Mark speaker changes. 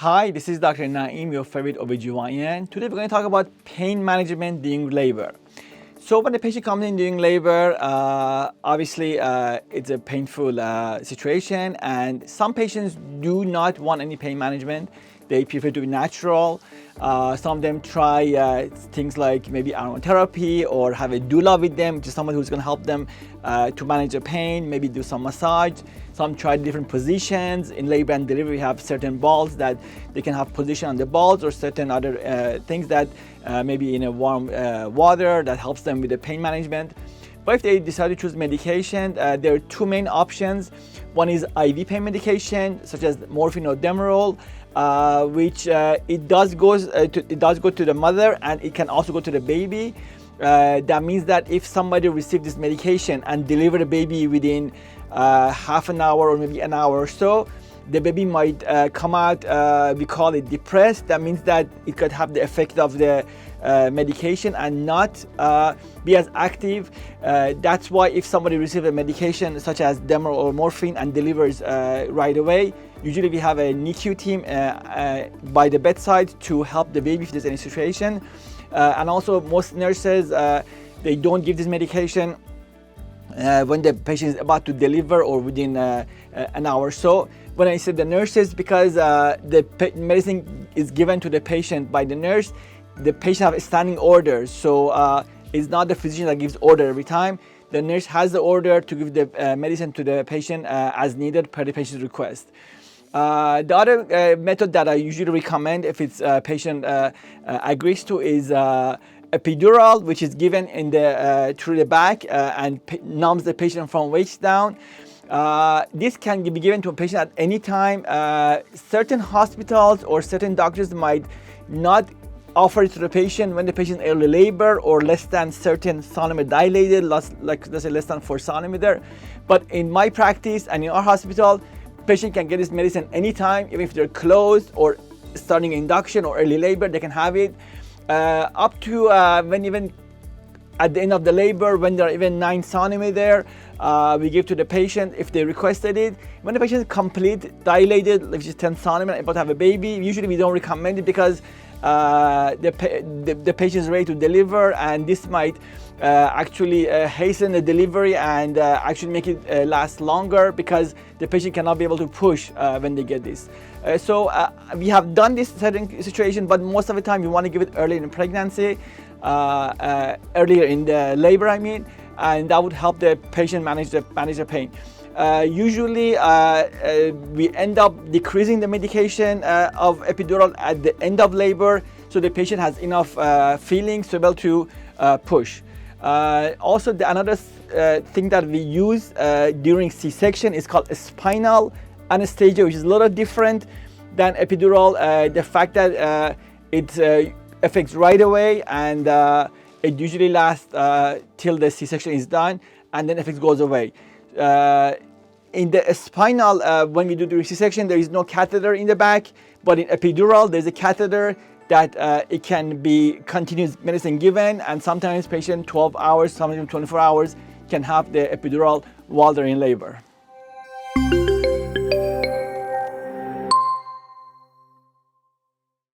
Speaker 1: Hi, this is Dr. Naeem, your favorite OBGYN. Today we're going to talk about pain management during labor. So when the patient comes in during labor, obviously it's a painful situation, and some patients do not want any pain management. They prefer to be natural. Some of them try things like maybe aromatherapy or have a doula with them, just someone who's going to help them to manage the pain, maybe do some massage. Some try different positions. In labor and delivery, we have certain balls that they can have position on the balls, or certain other things that maybe in a warm water that helps them with the pain management. But if they decide to choose medication, there are two main options. One is IV pain medication, such as morphine or demerol, which it does go to the mother, and it can also go to the baby. That means that if somebody received this medication and delivered a baby within half an hour or maybe an hour or so, the baby might come out, we call it depressed. That means that it could have the effect of the medication and not be as active. That's why if somebody receives a medication such as demerol or morphine and delivers right away, usually we have a NICU team by the bedside to help the baby if there's any situation. And also most nurses, they don't give this medication when the patient is about to deliver or within an hour or so. When I say the nurses, because the medicine is given to the patient by the nurse, the patient have standing orders. So it's not the physician that gives order every time. The nurse has the order to give the medicine to the patient as needed per the patient's request. The other method that I usually recommend if it's patient agrees to is epidural, which is given in the through the back and numbs the patient from waist down. This can be given to a patient at any time. Certain hospitals or certain doctors might not offer it to the patient when the patient is early labor or less than certain centimeter dilated, like let's say less than 4 centimeter. But in my practice and in our hospital, patient can get this medicine anytime, even if they're closed or starting induction or early labor, they can have it. Up to when even at the end of the labor, when they're even 9 centimeter, we give to the patient if they requested it. When the patient is complete dilated, which is 10 centimeter, about to have a baby, usually we don't recommend it because the patient is ready to deliver, and this might actually hasten the delivery and actually make it last longer because the patient cannot be able to push when they get this. So we have done this certain situation, but most of the time you want to give it early in pregnancy, earlier in the labor, I mean, and that would help the patient manage the pain. Usually we end up decreasing the medication of epidural at the end of labor, so the patient has enough feelings to be able to push. Also, another thing that we use during C-section is called spinal anesthesia, which is a little different than epidural. The fact that it affects right away, and it usually lasts till the C-section is done, and then effects goes away. In the spinal, when we do the C-section, there is no catheter in the back, but in epidural, there's a catheter that it can be continuous medicine given, and sometimes patient 12 hours, sometimes 24 hours can have the epidural while they're in labor.